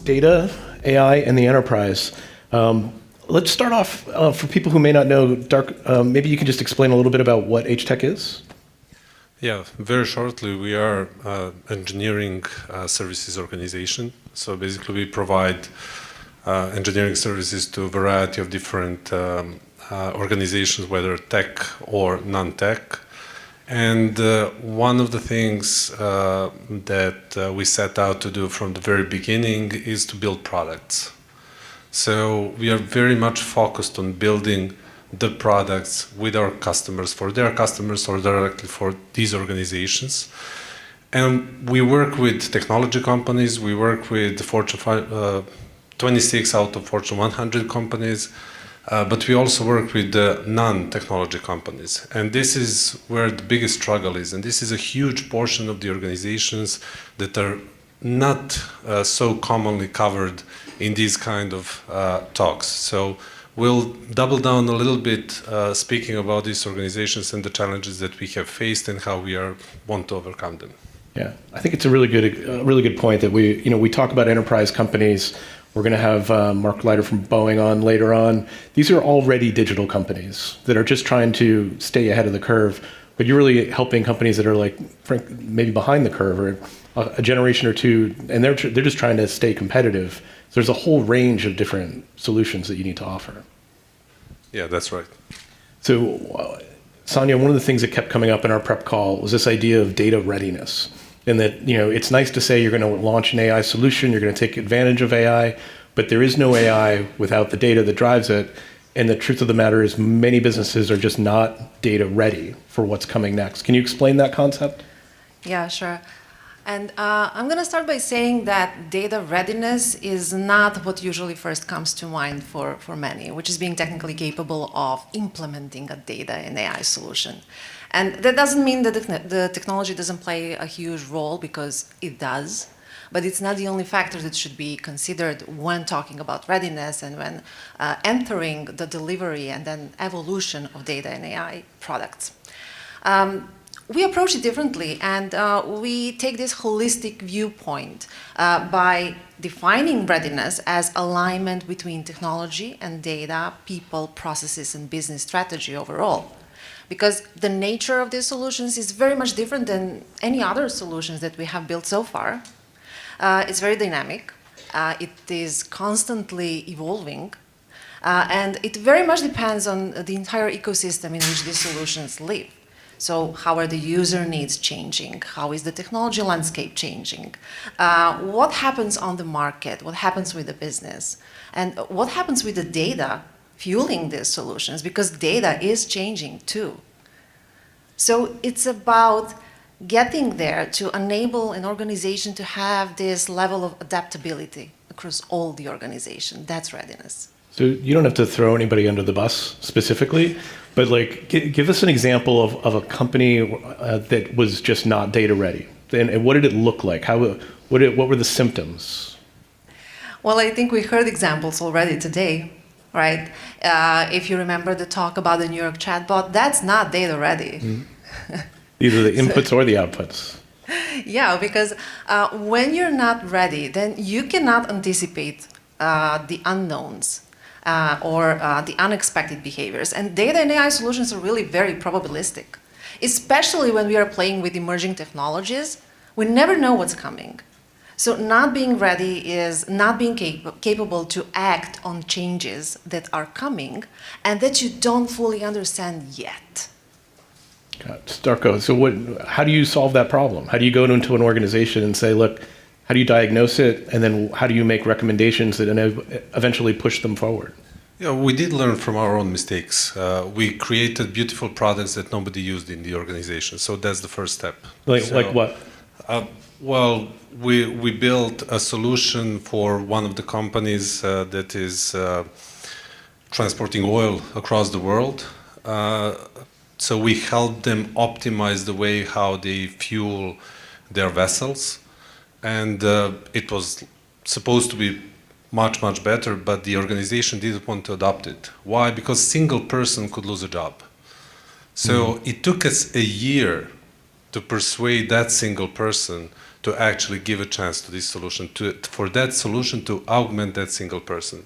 data, AI, and the enterprise. Let's start off, for people who may not know, maybe you can just explain a little bit about what HTech is? Yeah, very shortly, we are engineering services organization. So basically we provide engineering services to a variety of different organizations, whether tech or non-tech. And one of the things that we set out to do from the very beginning is to build products. So we are very much focused on building the products with our customers, for their customers, or directly for these organizations. And we work with technology companies, we work with Fortune 26 out of Fortune 100 companies, but we also work with the non-technology companies. And this is where the biggest struggle is. And this is a huge portion of the organizations that are not so commonly covered in these kind of talks. So we'll double down a little bit speaking about these organizations and the challenges that we have faced and how we want to overcome them. Yeah, I think it's a really good point that we talk about enterprise companies. We're going to have Mark Leiter from Boeing on later on. These are already digital companies that are just trying to stay ahead of the curve. But you're really helping companies that are like maybe behind the curve or a generation or two, and they're just trying to stay competitive. So there's a whole range of different solutions that you need to offer. Yeah, that's right. So, Sanja, one of the things that kept coming up in our prep call was this idea of data readiness. And that, it's nice to say you're going to launch an AI solution, you're going to take advantage of AI, but there is no AI without the data that drives it. And the truth of the matter is many businesses are just not data ready for what's coming next. Can you explain that concept? Yeah, sure. And I'm going to start by saying that data readiness is not what usually first comes to mind for many, which is being technically capable of implementing a data and AI solution. And that doesn't mean that the technology doesn't play a huge role, because it does, but it's not the only factor that should be considered when talking about readiness and when entering the delivery and then evolution of data and AI products. We approach it differently, and we take this holistic viewpoint by defining readiness as alignment between technology and data, people, processes, and business strategy overall. Because the nature of these solutions is very much different than any other solutions that we have built so far. It's very dynamic, it is constantly evolving, and it very much depends on the entire ecosystem in which these solutions live. So how are the user needs changing? How is the technology landscape changing? What happens on the market? What happens with the business? And what happens with the data fueling these solutions? Because data is changing too. So it's about getting there to enable an organization to have this level of adaptability across all the organization. That's readiness. So you don't have to throw anybody under the bus specifically, but give us an example of a company that was just not data ready. And what did it look like? What were the symptoms? Well, I think we heard examples already today, right? If you remember the talk about the New York chatbot, that's not data ready. Mm-hmm. Either the inputs or the outputs. Yeah, because when you're not ready, then you cannot anticipate the unknowns or the unexpected behaviors. And data and AI solutions are really very probabilistic, especially when we are playing with emerging technologies. We never know what's coming. So not being ready is not being capable to act on changes that are coming and that you don't fully understand yet. Darko, so how do you solve that problem? How do you go into an organization and say, look, how do you diagnose it? And then how do you make recommendations that eventually push them forward? Yeah, we did learn from our own mistakes. We created beautiful products that nobody used in the organization. So that's the first step. Like what? Well, we built a solution for one of the companies that is transporting oil across the world. So we helped them optimize the way how they fuel their vessels. And it was supposed to be much, much better, but the organization didn't want to adopt it. Why? Because a single person could lose a job. So it took us a year to persuade that single person to actually give a chance to this solution, for that solution to augment that single person.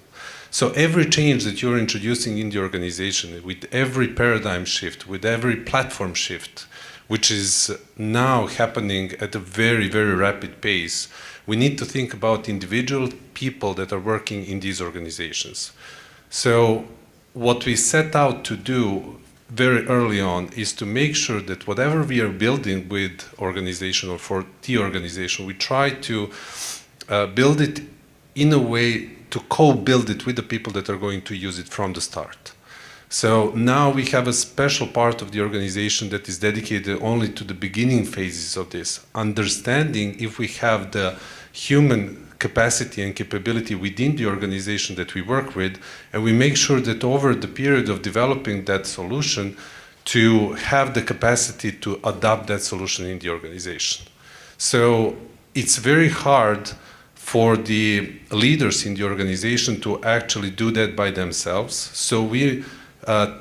So every change that you're introducing in the organization, with every paradigm shift, with every platform shift, which is now happening at a very, very rapid pace, we need to think about individual people that are working in these organizations. So what we set out to do very early on is to make sure that whatever we are building with organization or for the organization, we try to build it in a way to co-build it with the people that are going to use it from the start. So now we have a special part of the organization that is dedicated only to the beginning phases of this, understanding if we have the human capacity and capability within the organization that we work with, and we make sure that over the period of developing that solution to have the capacity to adopt that solution in the organization. So it's very hard for the leaders in the organization to actually do that by themselves. So we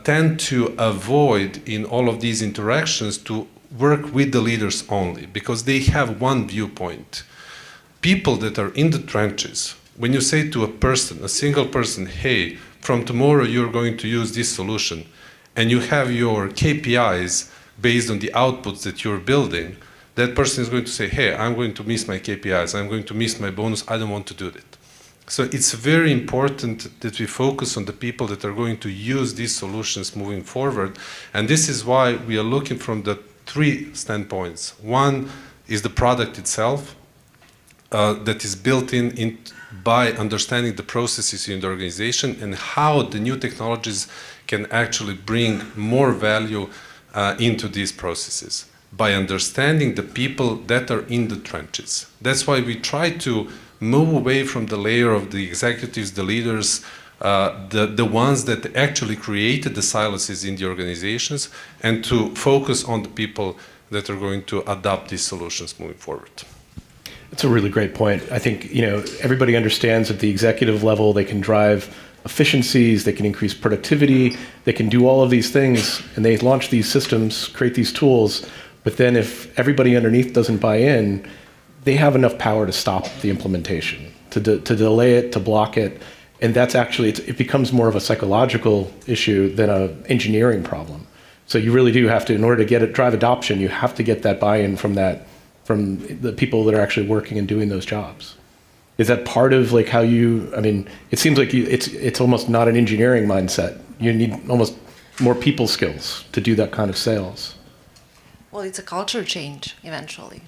tend to avoid in all of these interactions to work with the leaders only, because they have one viewpoint. People that are in the trenches, when you say to a person, a single person, hey, from tomorrow you're going to use this solution, and you have your KPIs based on the outputs that you're building, that person is going to say, hey, I'm going to miss my KPIs, I'm going to miss my bonus, I don't want to do that. So it's very important that we focus on the people that are going to use these solutions moving forward, and this is why we are looking from the three standpoints. One is the product itself, that is built in by understanding the processes in the organization and how the new technologies can actually bring more value into these processes by understanding the people that are in the trenches. That's why we try to move away from the layer of the executives, the leaders, the ones that actually created the silos in the organizations, and to focus on the people that are going to adopt these solutions moving forward. It's a really great point. I think, everybody understands at the executive level they can drive efficiencies, they can increase productivity, they can do all of these things, and they launch these systems, create these tools, but then if everybody underneath doesn't buy in, they have enough power to stop the implementation, to delay it, to block it, and that's actually, it becomes more of a psychological issue than an engineering problem. So you really do have to, in order to drive adoption, you have to get that buy-in from the people that are actually working and doing those jobs. Is that part of how it seems like it's almost not an engineering mindset. You need almost more people skills to do that kind of sales. Well, it's a culture change eventually.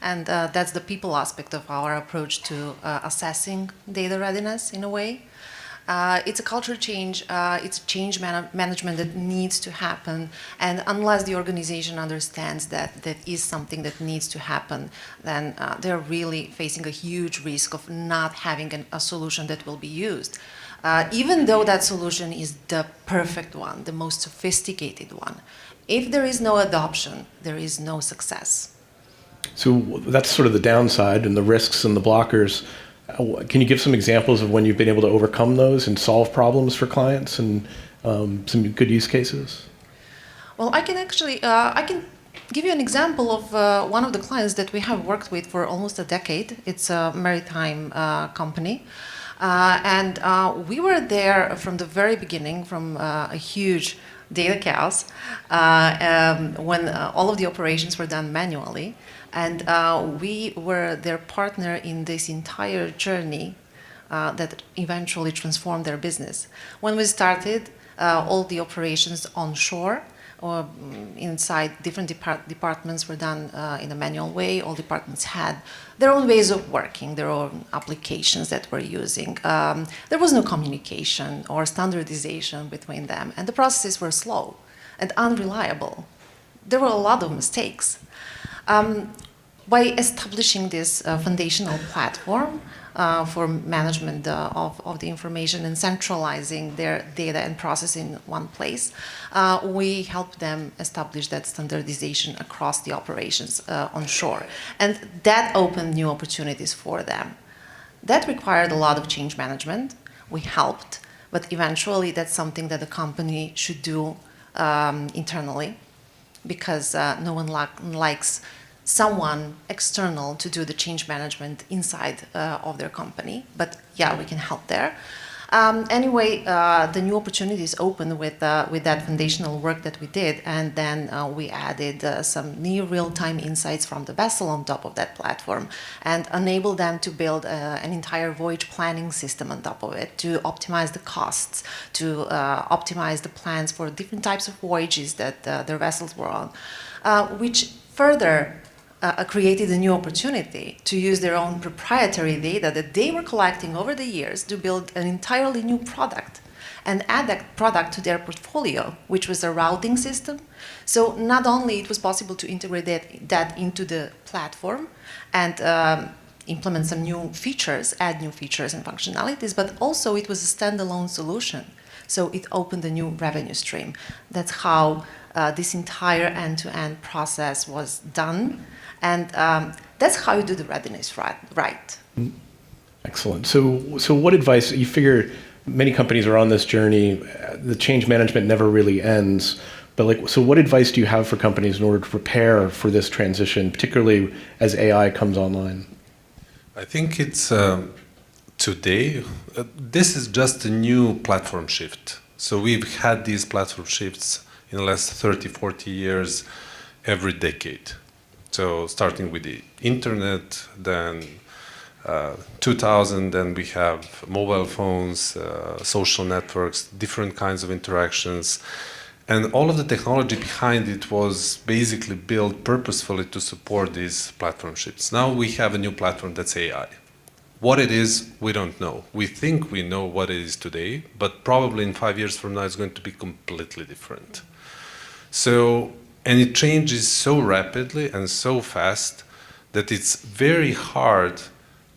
And that's the people aspect of our approach to assessing data readiness in a way. It's a culture change, it's change management that needs to happen, and unless the organization understands that that is something that needs to happen, then they're really facing a huge risk of not having a solution that will be used. Even though that solution is the perfect one, the most sophisticated one, if there is no adoption, there is no success. So that's sort of the downside and the risks and the blockers. Can you give some examples of when you've been able to overcome those and solve problems for clients and some good use cases? Well, I can give you an example of one of the clients that we have worked with for almost a decade. It's a maritime company. And we were there from the very beginning, from a huge data chaos, when all of the operations were done manually. And we were their partner in this entire journey that eventually transformed their business. When we started, all the operations onshore or inside different departments were done in a manual way. All departments had their own ways of working, their own applications that we're using. There was no communication or standardization between them, and the processes were slow and unreliable. There were a lot of mistakes. By establishing this foundational platform for management of the information and centralizing their data and process in one place, we help them establish that standardization across the operations onshore. And that opened new opportunities for them. That required a lot of change management. We helped, but eventually that's something that the company should do internally, because no one likes someone external to do the change management inside of their company. But yeah, we can help there. Anyway, the new opportunities opened with that foundational work that we did, and then we added some new real-time insights from the vessel on top of that platform, and enabled them to build an entire voyage planning system on top of it to optimize the costs, to optimize the plans for different types of voyages that their vessels were on, which further created a new opportunity to use their own proprietary data that they were collecting over the years to build an entirely new product and add that product to their portfolio, which was a routing system. So not only it was possible to integrate that into the platform and implement some new features, add new features and functionalities, but also it was a standalone solution. So it opened a new revenue stream. That's how this entire end-to-end process was done. And that's how you do the readiness right. Excellent. So what advice, you figure many companies are on this journey, the change management never really ends, but so what advice do you have for companies in order to prepare for this transition, particularly as AI comes online? I think it's today, this is just a new platform shift. So we've had these platform shifts in the last 30, 40 years, every decade. So starting with the internet, then 2000, then we have mobile phones, social networks, different kinds of interactions. And all of the technology behind it was basically built purposefully to support these platform shifts. Now we have a new platform that's AI. What it is, we don't know. We think we know what it is today, but probably in 5 years from now, it's going to be completely different. So, and it changes so rapidly and so fast that it's very hard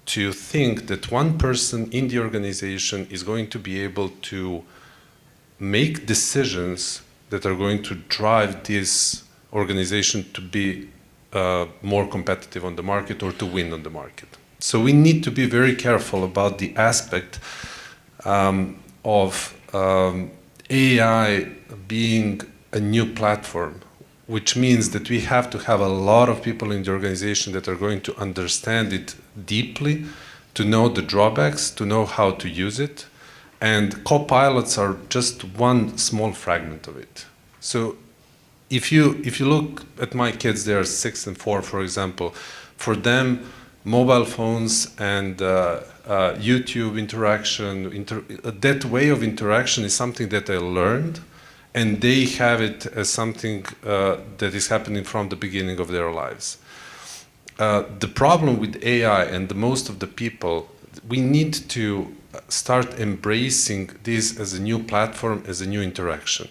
to think that one person in the organization is going to be able to make decisions that are going to drive this organization to be more competitive on the market or to win on the market. So we need to be very careful about the aspect of AI being a new platform, which means that we have to have a lot of people in the organization that are going to understand it deeply, to know the drawbacks, to know how to use it. And co-pilots are just one small fragment of it. So if you look at my kids, they are 6 and 4, for example, for them, mobile phones and YouTube interaction, that way of interaction is something that they learned, and they have it as something that is happening from the beginning of their lives. The problem with AI and the most of the people, we need to start embracing this as a new platform, as a new interaction.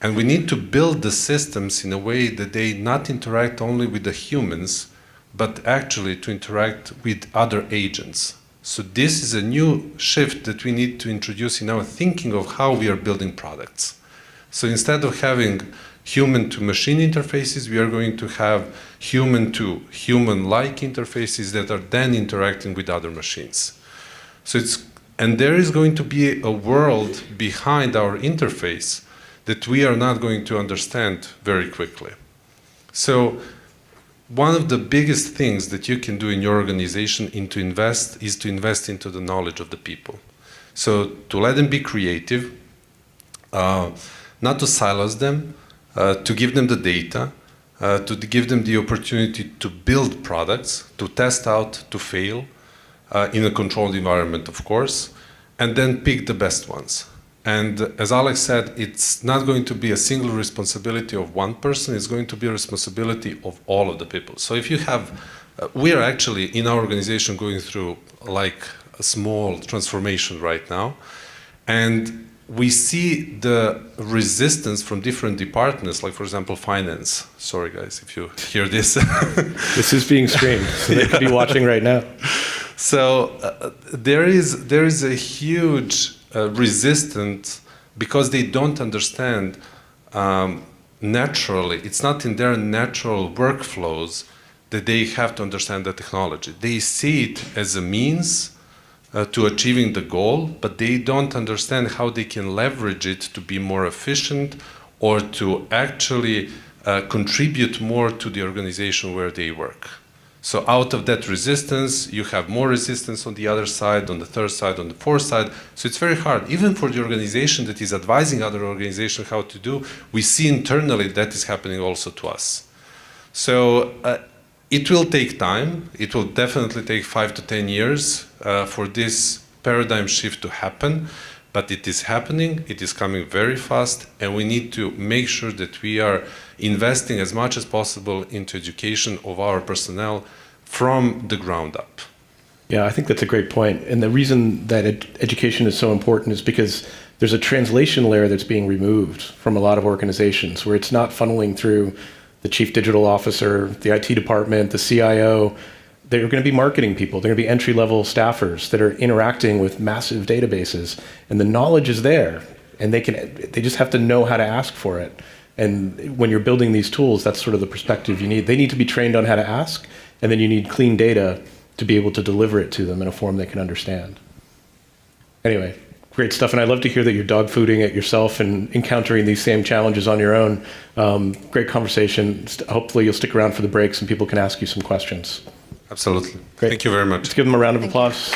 And we need to build the systems in a way that they not interact only with the humans, but actually to interact with other agents. So this is a new shift that we need to introduce in our thinking of how we are building products. So instead of having human-to-machine interfaces, we are going to have human-to-human-like interfaces that are then interacting with other machines. So and there is going to be a world behind our interface that we are not going to understand very quickly. So one of the biggest things that you can do in your organization is to invest into the knowledge of the people. So to let them be creative, not to silence them, to give them the data, to give them the opportunity to build products, to test out, to fail, in a controlled environment, of course, and then pick the best ones. And as Alex said, it's not going to be a single responsibility of one person, it's going to be a responsibility of all of the people. So if you have, we are actually in our organization going through like a small transformation right now, and we see the resistance from different departments, like for example, finance. Sorry guys, if you hear this. This is being streamed, so they could be watching right now. So there is a huge resistance because they don't understand naturally. It's not in their natural workflows that they have to understand the technology. They see it as a means to achieving the goal, but they don't understand how they can leverage it to be more efficient or to actually contribute more to the organization where they work. So out of that resistance, you have more resistance on the other side, on the third side, on the fourth side. So it's very hard. Even for the organization that is advising other organizations how to do, we see internally that is happening also to us. So it will take time. It will definitely take 5 to 10 years for this paradigm shift to happen. But it is happening, it is coming very fast, and we need to make sure that we are investing as much as possible into education of our personnel from the ground up. Yeah, I think that's a great point. And the reason that education is so important is because there's a translation layer that's being removed from a lot of organizations where it's not funneling through the chief digital officer, the IT department, the CIO. They're going to be marketing people. They're going to be entry-level staffers that are interacting with massive databases. And the knowledge is there. And they just have to know how to ask for it. And when you're building these tools, that's sort of the perspective you need. They need to be trained on how to ask, and then you need clean data to be able to deliver it to them in a form they can understand. Anyway, great stuff. And I love to hear that you're dog fooding it yourself and encountering these same challenges on your own. Great conversation. Hopefully you'll stick around for the breaks and people can ask you some questions. Absolutely. Great. Thank you very much. Let's give them a round of applause.